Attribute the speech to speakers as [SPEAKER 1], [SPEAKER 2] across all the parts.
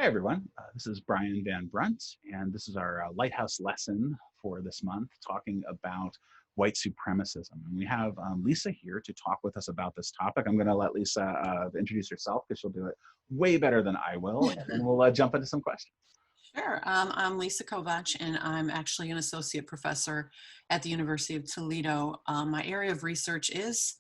[SPEAKER 1] Hi, everyone. This is Brian Van Brunt, and this is our Lighthouse lesson for this month, talking about white supremacism. And we have Lisa here to talk with us about this topic. I'm going to let Lisa introduce herself because she'll do it way better than I will, and then we'll jump into some questions.
[SPEAKER 2] Sure. I'm Lisa Kovach, and I'm actually an associate professor at the University of Toledo. My area of research is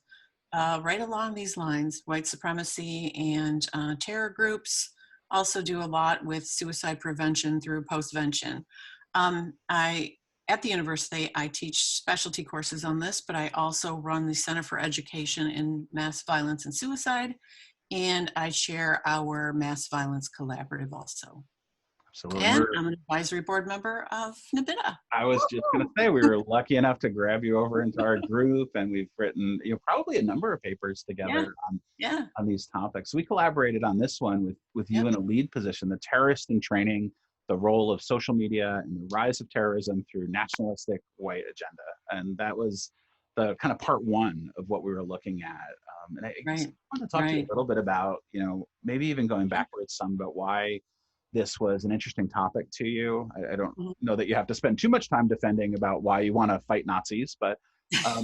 [SPEAKER 2] right along these lines: white supremacy and terror groups. Also do a lot with suicide prevention through postvention. At the university, I teach specialty courses on this, but I also run the Center for Education in Mass Violence and Suicide, and I chair our Mass Violence Collaborative also.
[SPEAKER 1] Absolutely.
[SPEAKER 2] And I'm an advisory board member of NABITA.
[SPEAKER 1] I was just going to say, we were lucky enough to grab you over into our group, and we've written, probably a number of papers together on these topics. We collaborated on this one with you in a lead position, the terrorist in training, the role of social media and the rise of terrorism through nationalistic white agenda. And that was the kind of part one of what we were looking at. And I want to talk to you a little bit about, maybe even going backwards some about why this was an interesting topic to you. I don't know that you have to spend too much time defending about why you want to fight Nazis, but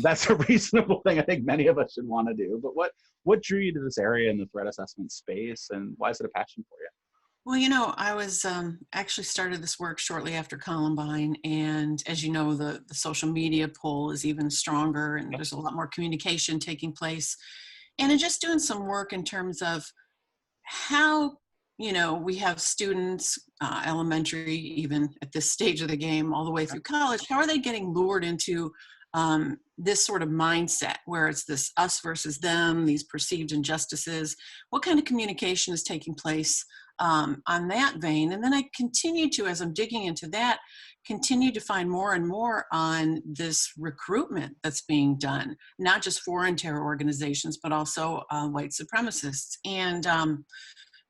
[SPEAKER 1] that's a reasonable thing I think many of us should want to do. But what drew you to this area in the threat assessment space, and why is it a passion for you?
[SPEAKER 2] Well, I was actually started this work shortly after Columbine, and as you know, the social media pull is even stronger, and there's a lot more communication taking place. And in just doing some work in terms of how we have students, elementary, even at this stage of the game, all the way through college. How are they getting lured into this sort of mindset where it's this us versus them, these perceived injustices? What kind of communication is taking place on that vein? And then I continue to, as I'm digging into that, continue to find more and more on this recruitment that's being done, not just foreign terror organizations, but also white supremacists. And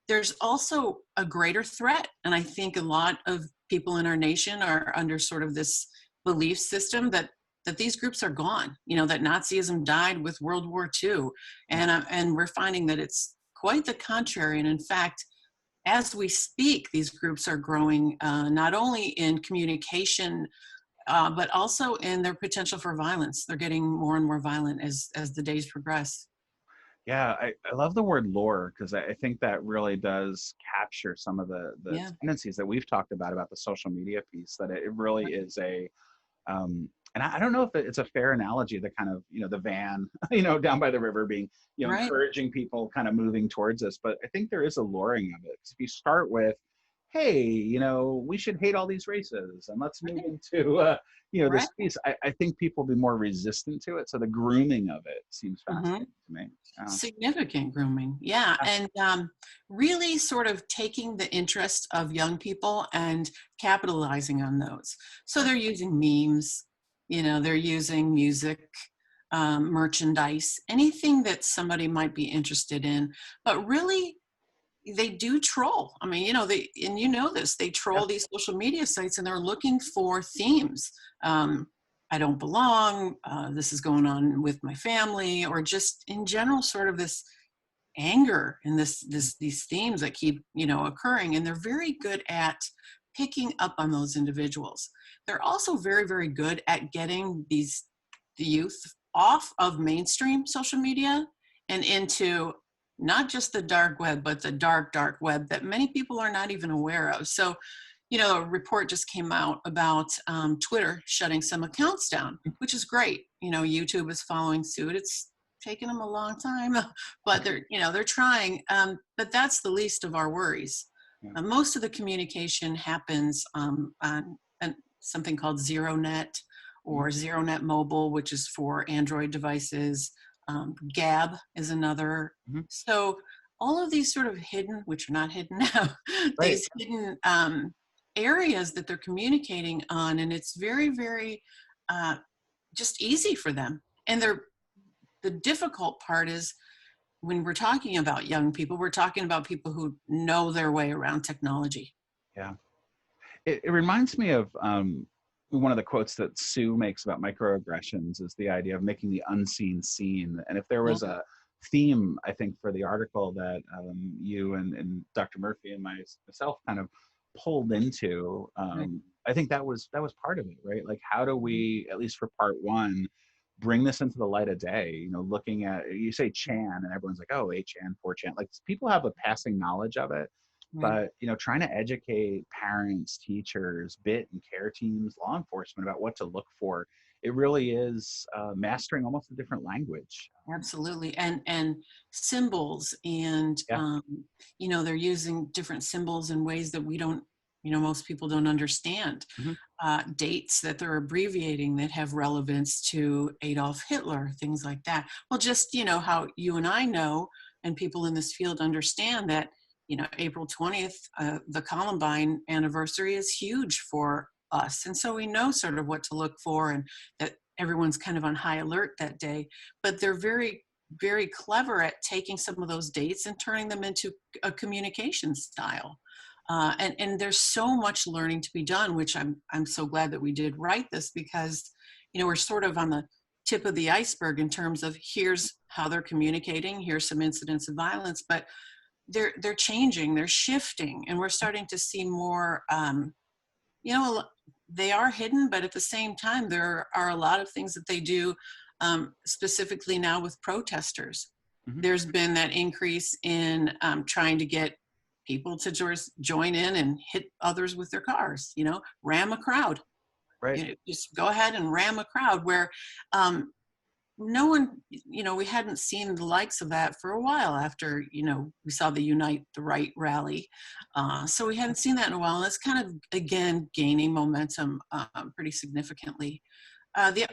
[SPEAKER 2] there's also a greater threat. And I think a lot of people in our nation are under sort of this belief system that these groups are gone, that Nazism died with World War II. And we're finding that it's quite the contrary. And in fact, as we speak, these groups are growing not only in communication, but also in their potential for violence. They're getting more and more violent as the days progress.
[SPEAKER 1] Yeah, I love the word lore, because I think that really does capture some of the tendencies that we've talked about the social media piece, that it really is and I don't know if it's a fair analogy, the kind of, the van, down by the river being, encouraging people kind of moving towards us. But I think there is a luring of it. Because if you start with, hey, we should hate all these races and let's move into, this piece, I think people will be more resistant to it. So the grooming of it seems fascinating to me.
[SPEAKER 2] Significant grooming. Yeah. And really sort of taking the interest of young people and capitalizing on those. So they're using memes, they're using music, merchandise, anything that somebody might be interested in, but really they do troll. I mean, they troll these social media sites, and they're looking for themes. I don't belong, this is going on with my family, or just in general, sort of this anger and these themes that keep, occurring. And they're very good at picking up on those individuals. They're also very, very good at getting the youth off of mainstream social media and into not just the dark web, but the dark web that many people are not even aware of. So, a report just came out about Twitter shutting some accounts down, which is great. YouTube is following suit. It's taken them a long time, but they're trying. But that's the least of our worries. Most of the communication happens on something called ZeroNet or ZeroNet Mobile, which is for Android devices. Gab is another. So all of these sort of hidden, which are not hidden now, these hidden areas that they're communicating on, and it's very, very just easy for them. And the difficult part is when we're talking about young people, we're talking about people who know their way around technology.
[SPEAKER 1] Yeah. It reminds me of one of the quotes that Sue makes about microaggressions is the idea of making the unseen seen. And if there was a theme, I think, for the article that you and Dr. Murphy and myself kind of pulled into.
[SPEAKER 2] Right.
[SPEAKER 1] I think that was part of it, right? Like, how do we, at least for part one, bring this into the light of day? You know, looking at, you say Chan, and everyone's like, oh, 8chan, 4chan. Like, people have a passing knowledge of it,
[SPEAKER 2] Right.
[SPEAKER 1] but trying to educate parents, teachers, bit and care teams, law enforcement about what to look for. It really is mastering almost a different language.
[SPEAKER 2] Absolutely. And symbols, and
[SPEAKER 1] Yeah.
[SPEAKER 2] they're using different symbols in ways that we don't, most people don't understand.
[SPEAKER 1] Hmm.
[SPEAKER 2] Dates that they're abbreviating that have relevance to Adolf Hitler, things like that. Well, just, how you and I know, and people in this field understand that, April 20th, the Columbine anniversary is huge for us. And so we know sort of what to look for, and that everyone's kind of on high alert that day. But they're very, very clever at taking some of those dates and turning them into a communication style. And there's so much learning to be done, which I'm so glad that we did write this, because we're sort of on the tip of the iceberg in terms of, here's how they're communicating, here's some incidents of violence, but they're changing, they're shifting, and we're starting to see more. They are hidden, but at the same time, there are a lot of things that they do, specifically now with protesters.
[SPEAKER 1] Hmm.
[SPEAKER 2] There's been that increase in trying to get people to join in and hit others with their cars, ram a crowd.
[SPEAKER 1] Right.
[SPEAKER 2] Just go ahead and ram a crowd, where no one, we hadn't seen the likes of that for a while after, we saw the Unite the Right rally. So we hadn't seen that in a while. And it's kind of, again, gaining momentum pretty significantly.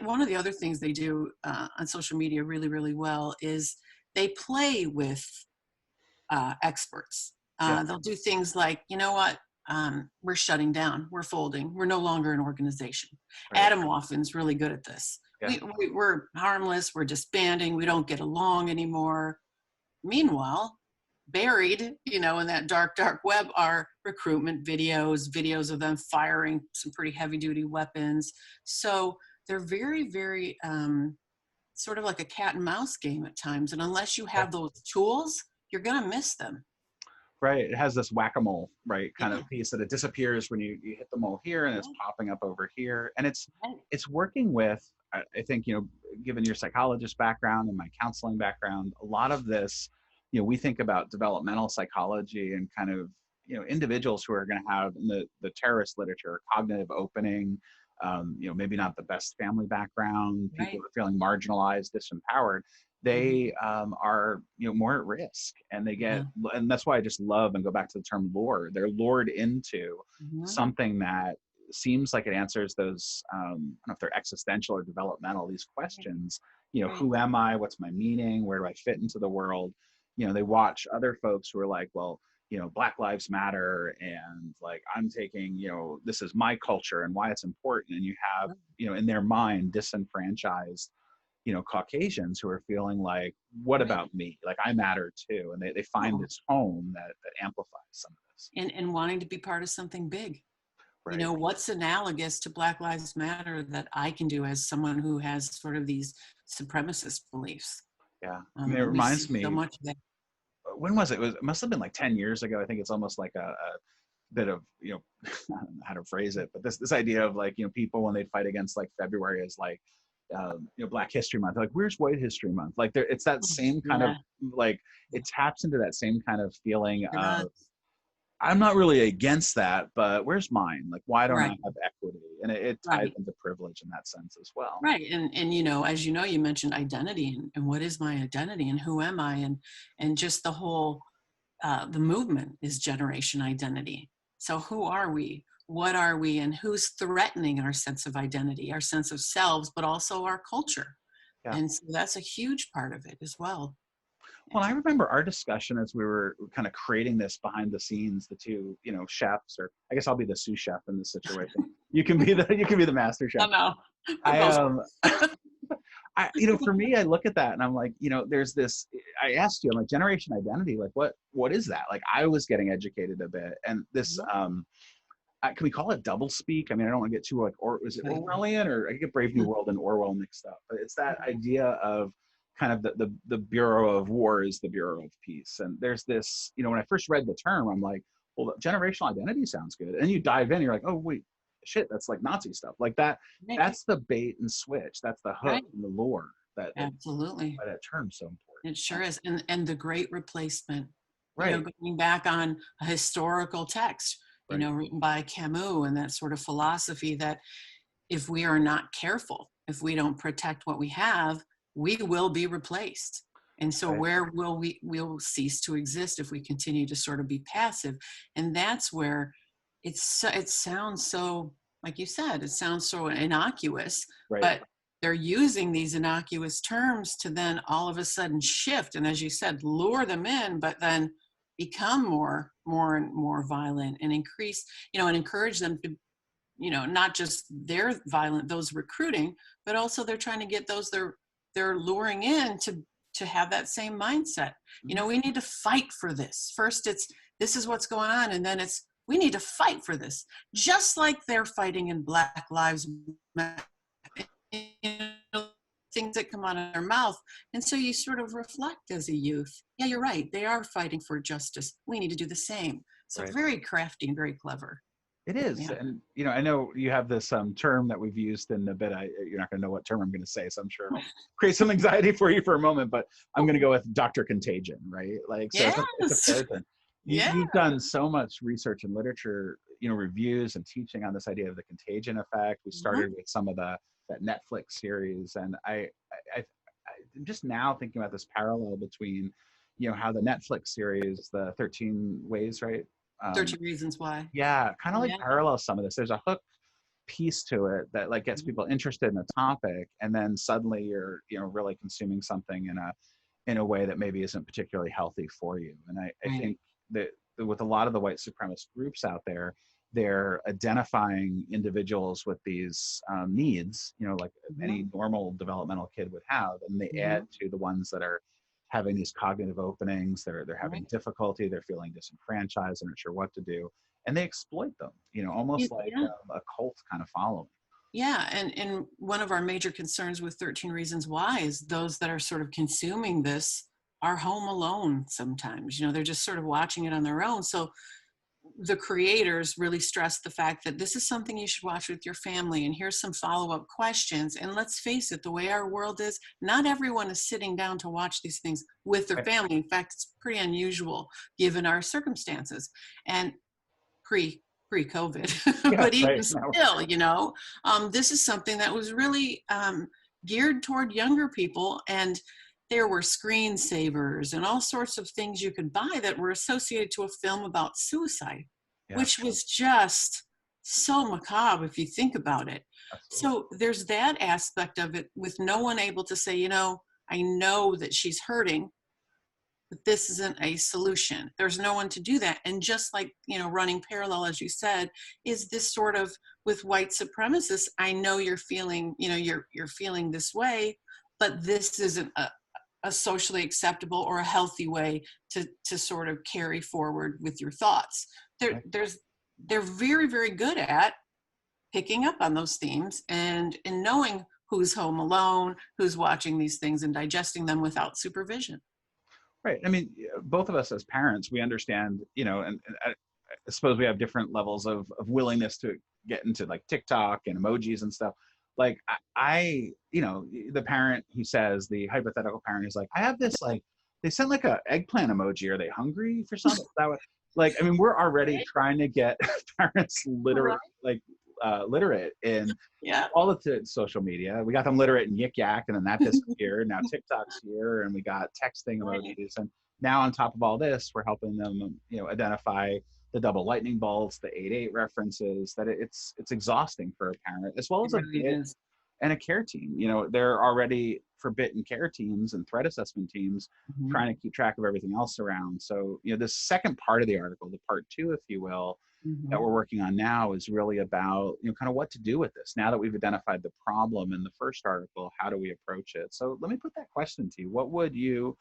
[SPEAKER 2] One of the other things they do on social media really, really well is they play with experts.
[SPEAKER 1] Yeah.
[SPEAKER 2] They'll do things like, we're shutting down, we're folding, we're no longer an organization.
[SPEAKER 1] Right.
[SPEAKER 2] Adam Woffin's really good at this.
[SPEAKER 1] Yeah.
[SPEAKER 2] We're harmless, we're disbanding, we don't get along anymore. Meanwhile, buried, in that dark, dark web are recruitment videos of them firing some pretty heavy duty weapons. So they're very, very sort of like a cat and mouse game at times. And unless you
[SPEAKER 1] Yeah.
[SPEAKER 2] have those tools, you're going to miss them.
[SPEAKER 1] Right. It has this whack-a-mole, right, kind
[SPEAKER 2] Yeah.
[SPEAKER 1] of piece that it disappears when you hit the mole here, and it's popping up over here. And it's
[SPEAKER 2] Right.
[SPEAKER 1] working with, I think, given your psychologist background and my counseling background, a lot of this, we think about developmental psychology and kind of, individuals who are going to have, in the terrorist literature, cognitive opening, maybe not the best family background, people
[SPEAKER 2] Right.
[SPEAKER 1] who are feeling marginalized, disempowered. They are more at risk, and they get,
[SPEAKER 2] Yeah.
[SPEAKER 1] and that's why I just love, and go back to the term lure, they're lured into
[SPEAKER 2] Mhm.
[SPEAKER 1] something that seems like it answers those I don't know if they're existential or developmental, these questions.
[SPEAKER 2] Right.
[SPEAKER 1] Who am I, what's my meaning, where do I fit into the world? They watch other folks who are like, well, Black Lives Matter, and like, I'm taking, this is my culture and why it's important, and you have, in their mind, disenfranchised Caucasians who are feeling like, what
[SPEAKER 2] Right.
[SPEAKER 1] about me? Like, I matter too. And they find
[SPEAKER 2] Oh,
[SPEAKER 1] this home that amplifies some of this.
[SPEAKER 2] and wanting to be part of something big.
[SPEAKER 1] Right.
[SPEAKER 2] What's analogous to Black Lives Matter that I can do as someone who has sort of these supremacist beliefs?
[SPEAKER 1] Yeah. I mean, it
[SPEAKER 2] We see
[SPEAKER 1] reminds
[SPEAKER 2] so
[SPEAKER 1] me,
[SPEAKER 2] much of that.
[SPEAKER 1] when was it? It must have been like 10 years ago. I think it's almost like a bit of, I don't know how to phrase it, but this idea of like, people when they fight against like February is like, Black History Month, like, where's White History Month? Like, it's that same kind of,
[SPEAKER 2] Yeah,
[SPEAKER 1] like, it taps into that same kind of feeling
[SPEAKER 2] it
[SPEAKER 1] of,
[SPEAKER 2] does.
[SPEAKER 1] I'm not really against that, but where's mine? Like, why don't I
[SPEAKER 2] Right,
[SPEAKER 1] have equity? And it ties
[SPEAKER 2] right,
[SPEAKER 1] into privilege in that sense as well.
[SPEAKER 2] right. And as you mentioned identity, and what is my identity, and who am I, and just the whole the movement is generation identity. So who are we? What are we? And who's threatening our sense of identity, our sense of selves, but also our culture?
[SPEAKER 1] Yeah.
[SPEAKER 2] And so that's a huge part of it as well.
[SPEAKER 1] Well, I
[SPEAKER 2] Yeah.
[SPEAKER 1] remember our discussion as we were kind of creating this behind the scenes, the two, chefs, or I guess I'll be the sous chef in this situation. You can be the master
[SPEAKER 2] I
[SPEAKER 1] chef.
[SPEAKER 2] know. It
[SPEAKER 1] I
[SPEAKER 2] both
[SPEAKER 1] for me, I look at that and I'm like, there's this, I asked you, I'm like, generation identity, like, what is that? Like, I was getting educated a bit, and this,
[SPEAKER 2] works.
[SPEAKER 1] can we call it double speak? I mean, I don't want to get too like, or is it Orwellian, or I get Brave New World and Orwell mixed up, but it's that idea of, kind of the Bureau of War is the Bureau of Peace. And there's this, when I first read the term, I'm like, well, generational identity sounds good. And you dive in, you're like, oh wait, shit, that's like Nazi stuff. Like that,
[SPEAKER 2] Right.
[SPEAKER 1] that's the bait and switch. That's the hook and the lure
[SPEAKER 2] Absolutely.
[SPEAKER 1] why that term's so important.
[SPEAKER 2] It sure is. And the great replacement,
[SPEAKER 1] Right.
[SPEAKER 2] Going back on a historical text, written by Camus, and that sort of philosophy that if we are not careful, if we don't protect what we have, we will be replaced. And so where we'll cease to exist if we continue to sort of be passive. And that's where it sounds so, like you said, it sounds so innocuous, but they're using these innocuous terms to then all of a sudden shift. And as you said, lure them in, but then become more and more violent, and increase, and encourage them to, not just they're violent, those recruiting, but also they're trying to get those they're luring in to have that same mindset. We need to fight for this. First, this is what's going on, and then it's we need to fight for this, just like they're fighting in Black Lives Matter. Things that come out of their mouth. And so you sort of reflect as a youth. Yeah, you're right. They are fighting for justice. We need to do the same. So very crafty and very clever.
[SPEAKER 1] It is. Yeah. And, I know you have this term that we've used in a bit. You're not going to know what term I'm going to say, so I'm sure it'll create some anxiety for you for a moment, but I'm going to go with Dr. Contagion, right? Like, so it's a person. You've done so much research and literature, reviews and teaching on this idea of the contagion effect. We started with some of that Netflix series. And I'm just now thinking about this parallel between, how the Netflix series, the 13 Ways, right?
[SPEAKER 2] 13 Reasons Why.
[SPEAKER 1] Yeah, kind of like parallel some of this. There's a hook piece to it that like gets people interested in the topic, and then suddenly you're really consuming something in a way that maybe isn't particularly healthy for you. And I think that with a lot of the white supremacist groups out there, they're identifying individuals with these needs, like any normal developmental kid would have, and they add to the ones that are having these cognitive openings. They're having difficulty. They're feeling disenfranchised. They're not sure what to do, and they exploit them. Almost like a cult kind of following.
[SPEAKER 2] Yeah, and one of our major concerns with 13 Reasons Why is those that are sort of consuming this are home alone sometimes. They're just sort of watching it on their own. So the creators really stress the fact that this is something you should watch with your family, and here's some follow-up questions. And let's face it, the way our world is, not everyone is sitting down to watch these things with their family. In fact, it's pretty unusual given our circumstances and pre-COVID. But even still, this is something that was really geared toward younger people, and there were screensavers and all sorts of things you could buy that were associated to a film about suicide, which was just so macabre if you think about it. Absolutely. So there's that aspect of it, with no one able to say, I know that she's hurting, but this isn't a solution. There's no one to do that. And just like, running parallel, as you said, is this sort of with white supremacists, I know you're feeling, you're feeling this way, but this isn't a socially acceptable or a healthy way to sort of carry forward with your thoughts. They're very, very good at picking up on those themes and knowing who's home alone, who's watching these things, and digesting them without supervision.
[SPEAKER 1] Right. I mean, both of us as parents, we understand, and I suppose we have different levels of willingness to get into like TikTok and emojis and stuff. Like the parent who says, the hypothetical parent is like, I have this, like, they sent like a eggplant emoji. Are they hungry for something? We're already trying to get parents literate in all of the social media. We got them literate in Yik Yak, and then that disappeared. Now TikTok's here, and we got texting emojis. And now on top of all this, we're helping them, identify the double lightning bolts, the 8/8 references. That it's exhausting for a parent as well as a bit and a care team. They're already, for bit and care teams and threat assessment teams, trying to keep track of everything else around. So the second part of the article, the part 2, if you will, that we're working on now, is really about kind of what to do with this now that we've identified the problem in the first article. How do we approach it? So let me put that question to you. What would you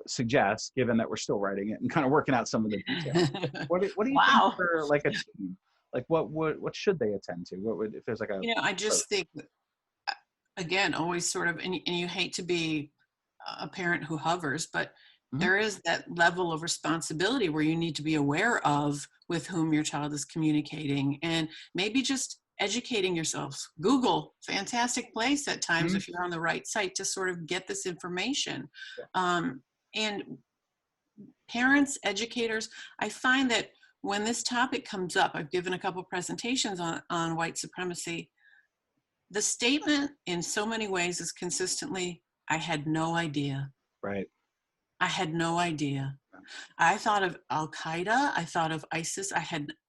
[SPEAKER 1] suggest, given that we're still writing it and kind of working out some of the details? What do you think for like a team? Like what should they attend to? What would, if there's like a,
[SPEAKER 2] I just think, again, always sort of, and you hate to be a parent who hovers, but
[SPEAKER 1] Mhm.
[SPEAKER 2] there is that level of responsibility where you need to be aware of with whom your child is communicating, and maybe just educating yourselves. Google, fantastic place at times
[SPEAKER 1] Mhm.
[SPEAKER 2] if you're on the right site to sort of get this information.
[SPEAKER 1] Yeah.
[SPEAKER 2] And parents, educators, I find that when this topic comes up, I've given a couple presentations on white supremacy. The statement in so many ways is consistently, I had no idea.
[SPEAKER 1] Right.
[SPEAKER 2] I had no idea.
[SPEAKER 1] Yeah.
[SPEAKER 2] I thought of Al Qaeda. I thought of ISIS.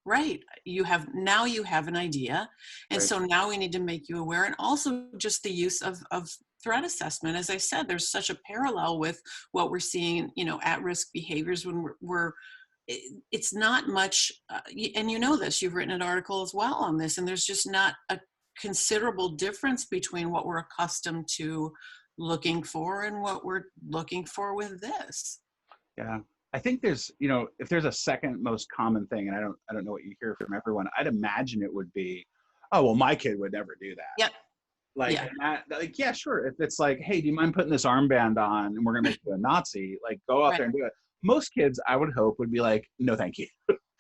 [SPEAKER 2] Right. Now you have an idea. And
[SPEAKER 1] Right.
[SPEAKER 2] so now we need to make you aware. And also just the use of threat assessment. As I said, there's such a parallel with what we're seeing, at risk behaviors when it's not much. And you know this, you've written an article as well on this, and there's just not a considerable difference between what we're accustomed to looking for and what we're looking for with this.
[SPEAKER 1] Yeah. I think there's, if there's a second most common thing, and I don't know what you hear from everyone, I'd imagine it would be, oh, well, my kid would never do that.
[SPEAKER 2] Yep.
[SPEAKER 1] Like,
[SPEAKER 2] Yeah.
[SPEAKER 1] and like, yeah, sure. If it's like, hey, do you mind putting this armband on and we're going to make you a Nazi? Like, go out
[SPEAKER 2] Right.
[SPEAKER 1] there and do it. Most kids, I would hope, would be like, no, thank you.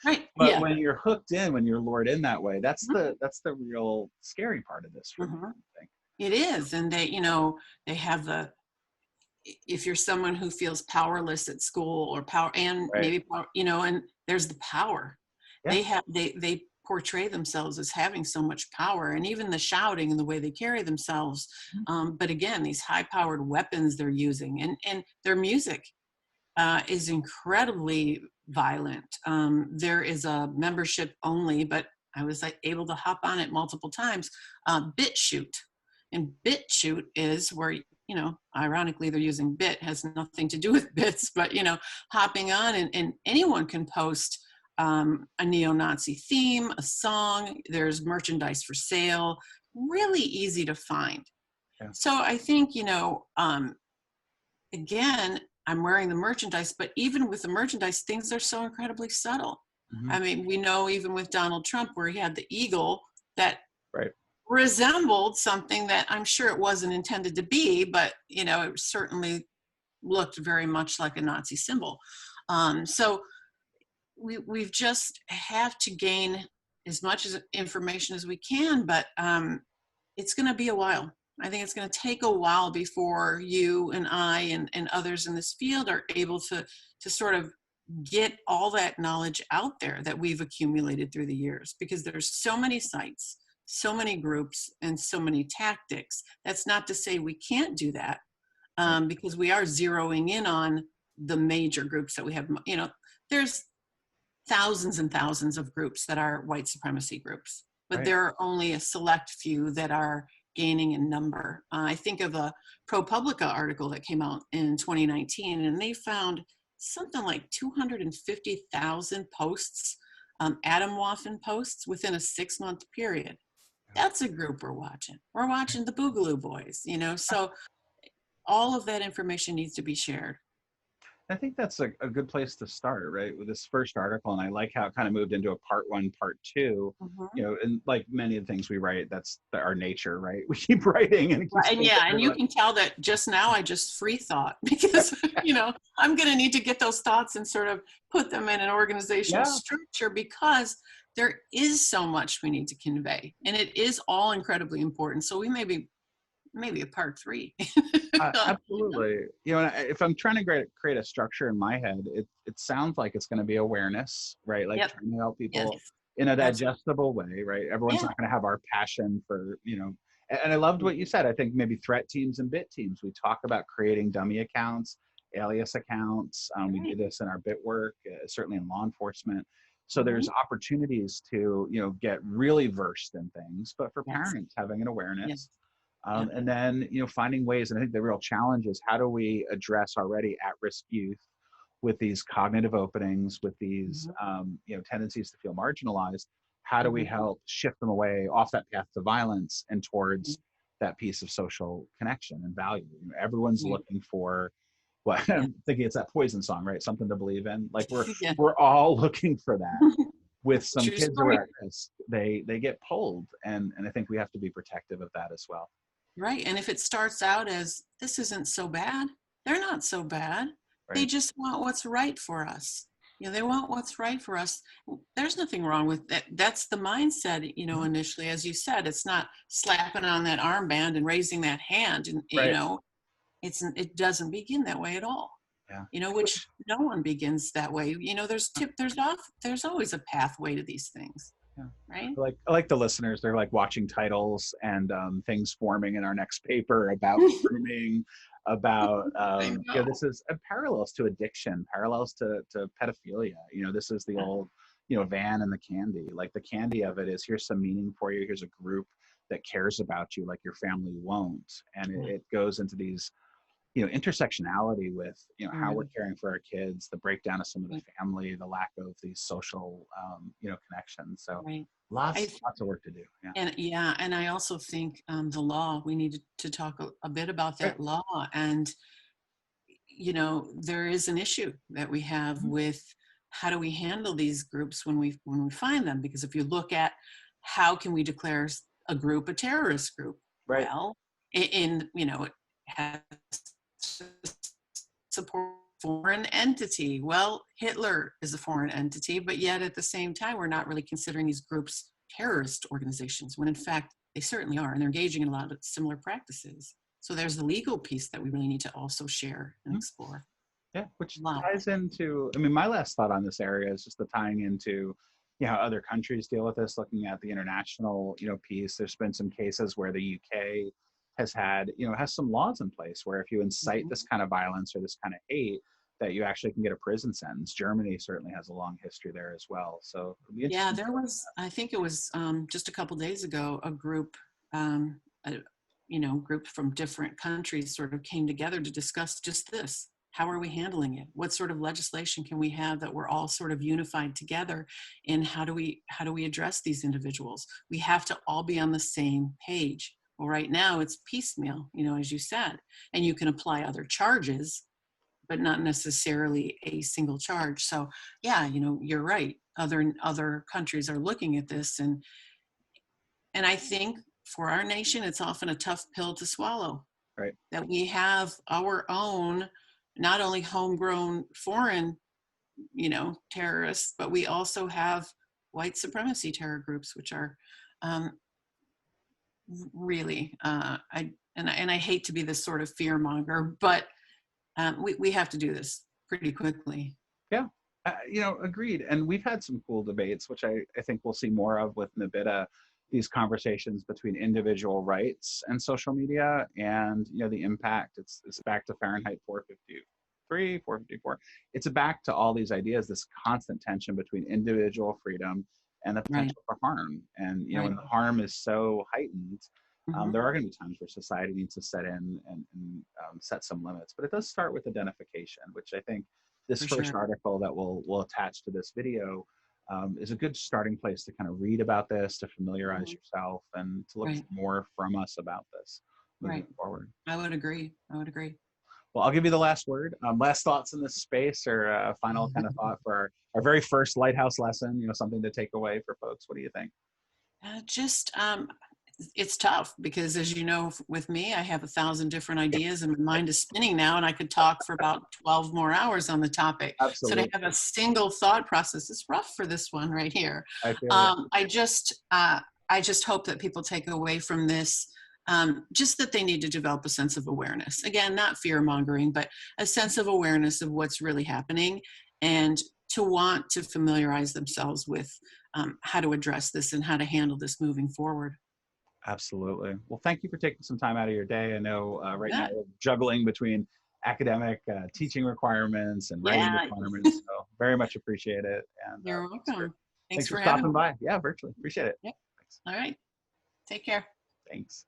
[SPEAKER 2] Right.
[SPEAKER 1] But
[SPEAKER 2] Yeah.
[SPEAKER 1] when you're hooked in, when you're lured in that way, that's
[SPEAKER 2] Mhm.
[SPEAKER 1] the real scary part of this for me,
[SPEAKER 2] Mhm.
[SPEAKER 1] I think.
[SPEAKER 2] It is. And they have if you're someone who feels powerless at school or power and
[SPEAKER 1] Right.
[SPEAKER 2] maybe, and there's the power.
[SPEAKER 1] Yeah.
[SPEAKER 2] They portray themselves as having so much power, and even the shouting and the way they carry themselves.
[SPEAKER 1] Mhm.
[SPEAKER 2] But again, these high powered weapons they're using, and their music is incredibly violent. There is a membership only, but I was able to hop on it multiple times. BitShoot, and BitShoot is where ironically they're using bit, has nothing to do with bits, but hopping on and anyone can post a neo-Nazi theme, a song. There's merchandise for sale, really easy to find.
[SPEAKER 1] Yeah.
[SPEAKER 2] So I think again, I'm wearing the merchandise, but even with the merchandise, things are so incredibly subtle.
[SPEAKER 1] Mhm.
[SPEAKER 2] I mean, we know even with Donald Trump, where he had the eagle that
[SPEAKER 1] Right.
[SPEAKER 2] resembled something that I'm sure it wasn't intended to be, but it certainly looked very much like a Nazi symbol. So we've just have to gain as much as information as we can, but it's going to be a while. I think it's going to take a while before you and I and others in this field are able to sort of get all that knowledge out there that we've accumulated through the years, because there's so many sites, so many groups, and so many tactics. That's not to say we can't do that,
[SPEAKER 1] Right.
[SPEAKER 2] because we are zeroing in on the major groups that we have. There's thousands and thousands of groups that are white supremacy groups, but
[SPEAKER 1] Right.
[SPEAKER 2] there are only a select few that are gaining in number. I think of a ProPublica article that came out in 2019, and they found something like 250,000 posts, Atomwaffen posts within a 6-month period.
[SPEAKER 1] Yeah.
[SPEAKER 2] That's a group we're watching. We're watching the Boogaloo Boys, so all of that information needs to be shared.
[SPEAKER 1] I think that's a good place to start, right? With this first article. And I like how it kind of moved into a part one, part two,
[SPEAKER 2] Mhm.
[SPEAKER 1] and like many of the things we write, that's our nature, right? We keep writing and it keeps
[SPEAKER 2] Right, and
[SPEAKER 1] getting
[SPEAKER 2] yeah, and
[SPEAKER 1] better.
[SPEAKER 2] you can tell that just now I just free thought because I'm going to need to get those thoughts and sort of put them in an organizational
[SPEAKER 1] Yeah,
[SPEAKER 2] structure, because there is so much we need to convey, and it is all incredibly important. So we maybe a part 3.
[SPEAKER 1] absolutely. And if I'm trying to create a structure in my head, it sounds like it's going to be awareness, right? Like
[SPEAKER 2] Yep.
[SPEAKER 1] trying to help
[SPEAKER 2] Yes.
[SPEAKER 1] people in a
[SPEAKER 2] Absolutely.
[SPEAKER 1] digestible way, right? Everyone's
[SPEAKER 2] Yeah.
[SPEAKER 1] not going to have our passion for, and I loved what you said. I think maybe threat teams and bit teams, we talk about creating dummy accounts, alias accounts. We do
[SPEAKER 2] Right.
[SPEAKER 1] this in our bit work, certainly in law enforcement. So
[SPEAKER 2] Mm-hmm.
[SPEAKER 1] there's opportunities to, get really versed in things, but for
[SPEAKER 2] Yes.
[SPEAKER 1] parents having an
[SPEAKER 2] Yes.
[SPEAKER 1] awareness.
[SPEAKER 2] Yeah.
[SPEAKER 1] And then, finding ways, and I think the real challenge is how do we address already at-risk youth with these cognitive openings, with these,
[SPEAKER 2] Mm-hmm.
[SPEAKER 1] tendencies to feel marginalized? How do we
[SPEAKER 2] Mm-hmm.
[SPEAKER 1] help shift them away off that path to violence and
[SPEAKER 2] Mm-hmm.
[SPEAKER 1] towards that piece of social connection and value? Everyone's
[SPEAKER 2] Right.
[SPEAKER 1] looking for what
[SPEAKER 2] Yeah.
[SPEAKER 1] I'm thinking it's that Poison song, right? Something to believe in. Like
[SPEAKER 2] Yeah.
[SPEAKER 1] we're all looking for that. With some
[SPEAKER 2] True
[SPEAKER 1] kids who are
[SPEAKER 2] story.
[SPEAKER 1] at risk, they get pulled, and I think we have to be protective of that as well.
[SPEAKER 2] Right. And if it starts out as this isn't so bad, they're not so bad. They
[SPEAKER 1] Right.
[SPEAKER 2] just want what's right for us. They want what's right for us. There's nothing wrong with that. That's the mindset,
[SPEAKER 1] Mhm.
[SPEAKER 2] initially, as you said, it's not slapping on that armband and raising that hand. And,
[SPEAKER 1] Right.
[SPEAKER 2] it doesn't begin that way at all.
[SPEAKER 1] Yeah.
[SPEAKER 2] Which no one begins that way. There's always a pathway to these things,
[SPEAKER 1] Yeah.
[SPEAKER 2] right?
[SPEAKER 1] I like the listeners. They're like watching titles and things forming in our next paper about grooming, about
[SPEAKER 2] I know.
[SPEAKER 1] this is parallels to addiction, parallels to pedophilia. This is the old Van and the candy. Like the candy of it is, here's some meaning for you. Here's a group that cares about you like your family won't, and it goes into these intersectionality with how we're
[SPEAKER 2] Mm,
[SPEAKER 1] caring for our kids, the breakdown of some of the
[SPEAKER 2] right,
[SPEAKER 1] family, the lack of these social connections. So
[SPEAKER 2] right. I
[SPEAKER 1] lots
[SPEAKER 2] th-
[SPEAKER 1] lots of work to do. Yeah.
[SPEAKER 2] and yeah, and I also think the law. We need to talk a bit about
[SPEAKER 1] Right.
[SPEAKER 2] that law. And there is an issue that we have
[SPEAKER 1] Mhm.
[SPEAKER 2] with how do we handle these groups when we find them? Because if you look at how can we declare a group a terrorist group,
[SPEAKER 1] Right.
[SPEAKER 2] well, it has to support foreign entity. Well, Hitler is a foreign entity, but yet at the same time, we're not really considering these groups terrorist organizations, when in fact they certainly are, and they're engaging in a lot of similar practices. So there's the legal piece that we really need to also share and
[SPEAKER 1] Mhm.
[SPEAKER 2] explore.
[SPEAKER 1] Yeah, which
[SPEAKER 2] Wow.
[SPEAKER 1] ties into, I mean, my last thought on this area is just the tying into, how other countries deal with this, looking at the international, piece. There's been some cases where the UK has had, has some laws in place where if you incite
[SPEAKER 2] Mhm.
[SPEAKER 1] this kind of violence or this kind of hate, that you actually can get a prison sentence. Germany certainly has a long history there as well. So it'll be
[SPEAKER 2] Yeah,
[SPEAKER 1] interesting to
[SPEAKER 2] there
[SPEAKER 1] look
[SPEAKER 2] was, I think it was just a couple days ago, a, group from different countries sort of came together to discuss just this. How are we handling it? What sort of legislation can we have that we're all sort of unified together? And how do we address these individuals? We have to all be on the same page. Well, right now it's piecemeal, as you said, and you can apply other charges, but not necessarily a single charge. So yeah, you're right. Other countries are looking at this, and I think for our nation, it's often a tough pill to swallow,
[SPEAKER 1] at. Right.
[SPEAKER 2] that we have our own, not only homegrown foreign, terrorists, but we also have white supremacy terror groups, which are um, really, I hate to be this sort of fear monger, but we have to do this pretty quickly.
[SPEAKER 1] Yeah, agreed. And we've had some cool debates, which I think we'll see more of with NVIDIA, these conversations between individual rights and social media and, the impact. It's back to Fahrenheit 453, 454. It's back to all these ideas, this constant tension between individual freedom and the
[SPEAKER 2] Right,
[SPEAKER 1] potential for harm. And,
[SPEAKER 2] right.
[SPEAKER 1] when the harm is so heightened,
[SPEAKER 2] Hmm.
[SPEAKER 1] there are going to be times where society needs to set in and set some limits. But it does start with identification, which I think this
[SPEAKER 2] For
[SPEAKER 1] first
[SPEAKER 2] sure.
[SPEAKER 1] article that we'll attach to this video is a good starting place to kind of read about this, to familiarize
[SPEAKER 2] Mhm.
[SPEAKER 1] yourself, and to look for
[SPEAKER 2] Right,
[SPEAKER 1] more from us about this moving
[SPEAKER 2] right.
[SPEAKER 1] forward.
[SPEAKER 2] I would agree. I would agree.
[SPEAKER 1] Well, I'll give you the last word. Last thoughts in this space, or a final kind of thought for our very first Lighthouse lesson. Something to take away for folks. What do you think?
[SPEAKER 2] Just it's tough because, as you know, with me, I have 1,000 different ideas, and my mind is spinning now, and I could talk for about 12 more hours on the topic. So to
[SPEAKER 1] Absolutely,
[SPEAKER 2] have a single thought process is rough for this one right here.
[SPEAKER 1] I feel you.
[SPEAKER 2] I just hope that people take away from this. Just that they need to develop a sense of awareness. Again, not fear mongering, but a sense of awareness of what's really happening, and to want to familiarize themselves with how to address this and how to handle this moving forward.
[SPEAKER 1] Absolutely. Well, thank you for taking some time out of your day. I know
[SPEAKER 2] You
[SPEAKER 1] right now
[SPEAKER 2] bet.
[SPEAKER 1] we're juggling between academic teaching requirements and writing
[SPEAKER 2] Yeah,
[SPEAKER 1] requirements. So very much appreciate it. And
[SPEAKER 2] you're
[SPEAKER 1] for,
[SPEAKER 2] welcome. Thanks
[SPEAKER 1] thanks for
[SPEAKER 2] for having
[SPEAKER 1] stopping
[SPEAKER 2] me.
[SPEAKER 1] by. Yeah, virtually. Appreciate it.
[SPEAKER 2] Yep.
[SPEAKER 1] Thanks.
[SPEAKER 2] All right. Take care.
[SPEAKER 1] Thanks.